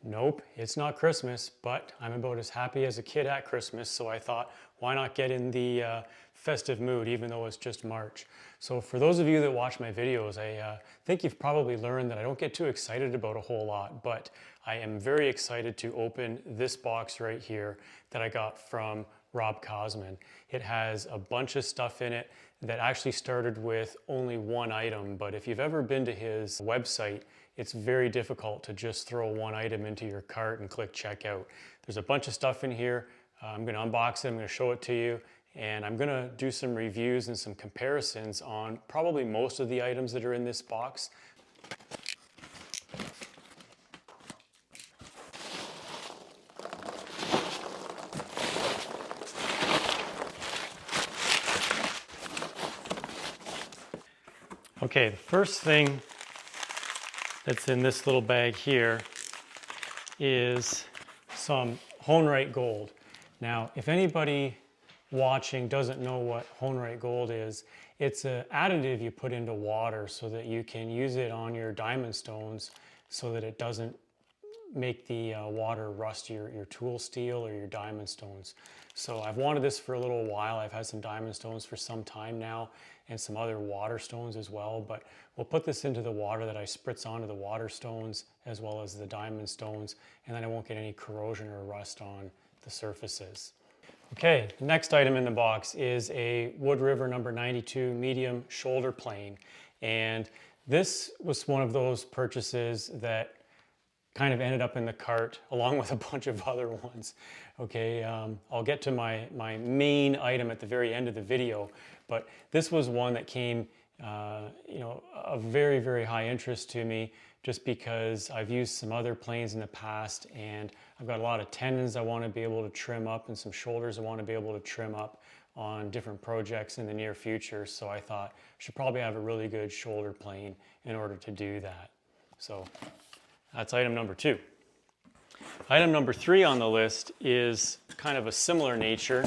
Nope, it's not Christmas, but I'm about as happy as a kid at Christmas, so I thought, why not get in the festive mood, even though it's just March. So for those of you that watch my videos, I think you've probably learned that I don't get too excited about a whole lot, but I am very excited to open this box right here that I got from Rob Cosman. It has a bunch of stuff in it that actually started with only one item, but if you've ever been to his website, it's very difficult to just throw one item into your cart and click checkout. There's a bunch of stuff in here. I'm going to unbox it, I'm going to show it to you, and I'm going to do some reviews and some comparisons on probably most of the items that are in this box. Okay, the first thing that's in this little bag here is some HoneRite Gold. Now, if anybody watching doesn't know what HoneRite Gold is, it's an additive you put into water so that you can use it on your diamond stones so that it doesn't make the water rust your tool steel or your diamond stones. So I've wanted this for a little while. I've had some diamond stones for some time now and some other water stones as well, but we'll put this into the water that I spritz onto the water stones as well as the diamond stones, and then I won't get any corrosion or rust on the surfaces. Okay, the next item in the box is a WoodRiver number 92 medium shoulder plane, and this was one of those purchases that kind of ended up in the cart along with a bunch of other ones. Okay, I'll get to my main item at the very end of the video, but this was one that came, of very, very high interest to me just because I've used some other planes in the past and I've got a lot of tendons I want to be able to trim up and some shoulders I want to be able to trim up on different projects in the near future. So I thought I should probably have a really good shoulder plane in order to do that. So that's item number 2. Item number 3 on the list is kind of a similar nature.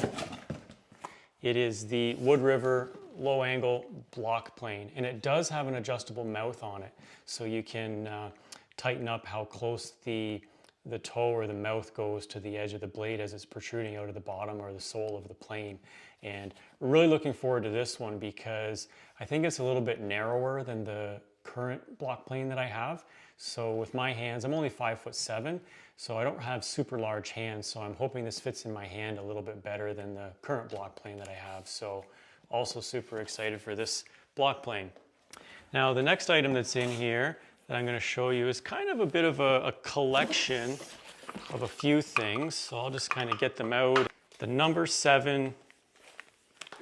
It is the WoodRiver low angle block plane, and it does have an adjustable mouth on it, so you can tighten up how close the toe or the mouth goes to the edge of the blade as it's protruding out of the bottom or the sole of the plane. And we're really looking forward to this one because I think it's a little bit narrower than the current block plane that I have. So with my hands, I'm only 5'7", so I don't have super large hands, so I'm hoping this fits in my hand a little bit better than the current block plane that I have. So also super excited for this block plane. Now the next item that's in here that I'm going to show you is kind of a bit of a collection of a few things, so I'll just kind of get them out. The number 7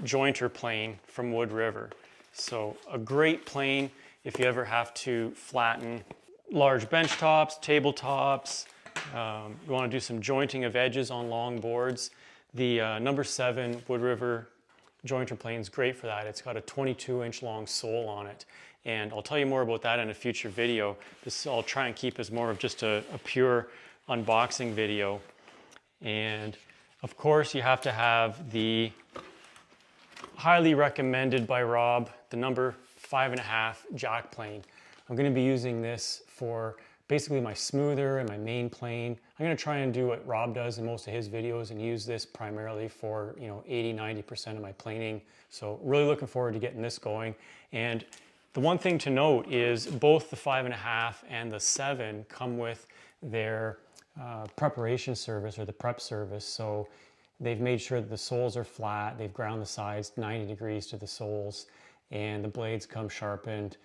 jointer plane from WoodRiver. So a great plane if you ever have to flatten large bench tops, tabletops, you want to do some jointing of edges on long boards. The number 7 WoodRiver jointer plane is great for that. It's got a 22-inch long sole on it, and I'll tell you more about that in a future video. This I'll try and keep as more of just a pure unboxing video. And of course you have to have the highly recommended by Rob, the number 5.5 jack plane. I'm going to be using this for basically my smoother and my main plane. I'm going to try and do what Rob does in most of his videos and use this primarily for 80–90% of my planing. So really looking forward to getting this going. And the one thing to note is both the 5.5 and the 7 come with their preparation service or the prep service. So they've made sure that the soles are flat. They've ground the sides 90 degrees to the soles, and the blades come sharpened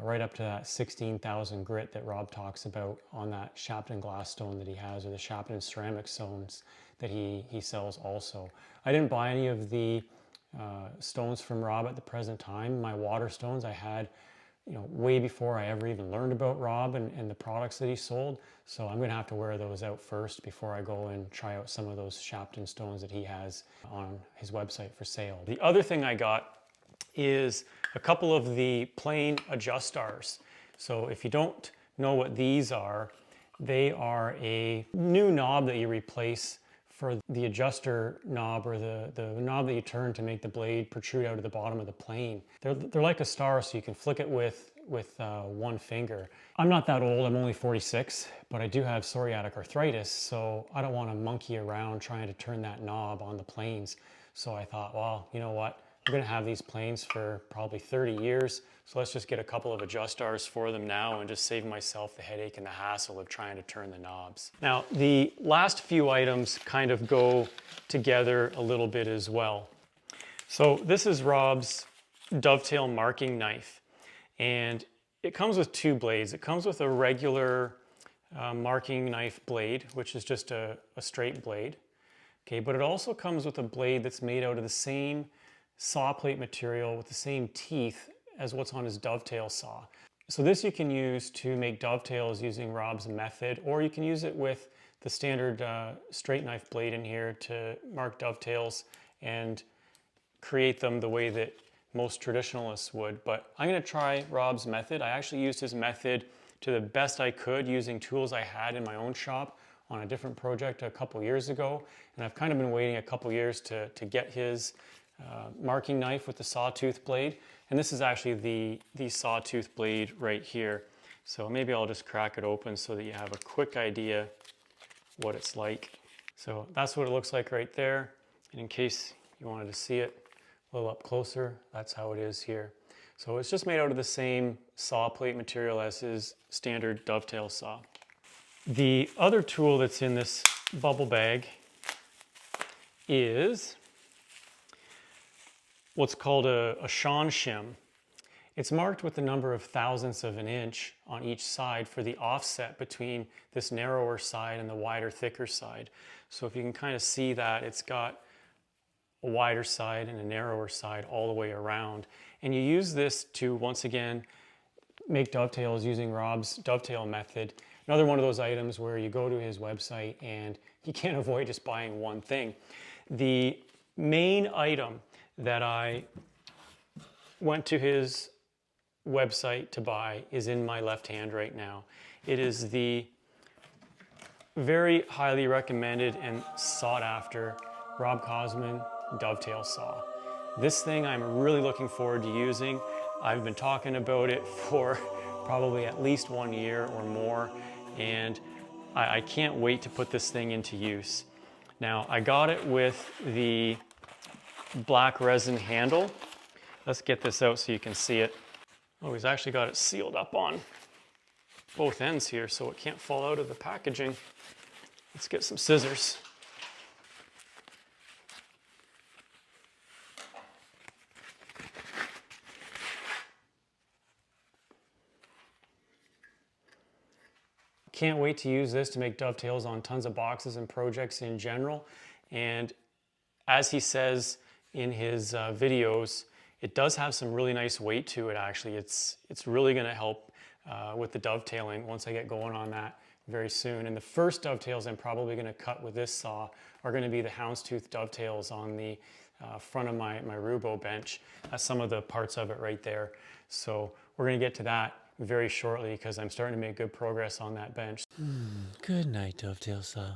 right up to that 16,000 grit that Rob talks about on that Shapton glass stone that he has, or the Shapton ceramic stones that he sells also. I didn't buy any of the stones from Rob at the present time. My water stones I had way before I ever even learned about Rob and the products that he sold. So I'm going to have to wear those out first before I go and try out some of those Shapton stones that he has on his website for sale. The other thing I got is a couple of the plain AdjuSTARs. So if you don't know what these are, they are a new knob that you replace for the adjuster knob, or the knob that you turn to make the blade protrude out of the bottom of the plane. They're like a star, so you can flick it with with one finger. I'm not that old, I'm only 46, but I do have psoriatic arthritis, so I don't want to monkey around trying to turn that knob on the planes. So I thought, well, you know what? I'm gonna have these planes for probably 30 years, so let's just get a couple of AdjuSTARs for them now and just save myself the headache and the hassle of trying to turn the knobs. Now, the last few items kind of go together a little bit as well. So this is Rob's Dovetail marking knife, and it comes with two blades. It comes with a regular marking knife blade, which is just a straight blade. Okay, but it also comes with a blade that's made out of the same saw plate material with the same teeth as what's on his dovetail saw. So this you can use to make dovetails using Rob's method, or you can use it with the standard straight knife blade in here to mark dovetails and create them the way that most traditionalists would. But I'm going to try Rob's method. I actually used his method to the best I could using tools I had in my own shop on a different project a couple years ago, and I've kind of been waiting a couple years to get his marking knife with the sawtooth blade. And this is actually the sawtooth blade right here. So maybe I'll just crack it open so that you have a quick idea what it's like. So that's what it looks like right there. And in case you wanted to see it a little up closer, that's how it is here. So it's just made out of the same saw plate material as his standard dovetail saw. The other tool that's in this bubble bag is what's called a Shawn shim. It's marked with the number of thousandths of an inch on each side for the offset between this narrower side and the wider, thicker side. So if you can kind of see that, it's got a wider side and a narrower side all the way around. And you use this to, once again, make dovetails using Rob's dovetail method. Another one of those items where you go to his website and you can't avoid just buying one thing. The main item that I went to his website to buy is in my left hand right now. It is the very highly recommended and sought after Rob Cosman dovetail saw. This thing I'm really looking forward to using. I've been talking about it for probably at least 1 year or more, and I can't wait to put this thing into use. Now, I got it with the black resin handle. Let's get this out so you can see it. Oh, he's actually got it sealed up on both ends here so it can't fall out of the packaging. Let's get some scissors. Can't wait to use this to make dovetails on tons of boxes and projects in general. And as he says in his videos, it does have some really nice weight to it actually. It's really going to help with the dovetailing once I get going on that very soon. And the first dovetails I'm probably going to cut with this saw are going to be the houndstooth dovetails on the front of my Roubo bench. That's some of the parts of it right there. So we're going to get to that very shortly because I'm starting to make good progress on that bench. Good night, dovetail saw.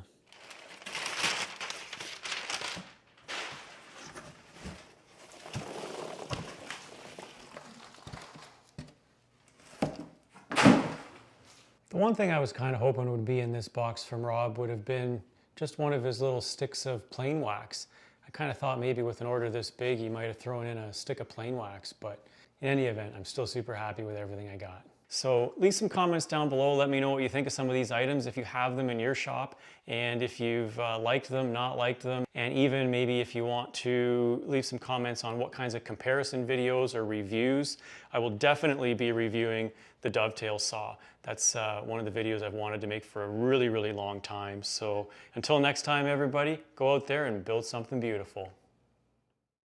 The one thing I was kind of hoping would be in this box from Rob would have been just one of his little sticks of plain wax. I kind of thought maybe with an order this big he might have thrown in a stick of plain wax, but in any event, I'm still super happy with everything I got. So leave some comments down below. Let me know what you think of some of these items, if you have them in your shop, and if you've liked them, not liked them, and even maybe if you want to leave some comments on what kinds of comparison videos or reviews. I will definitely be reviewing the dovetail saw. That's one of the videos I've wanted to make for a really, really long time. So until next time, everybody, go out there and build something beautiful.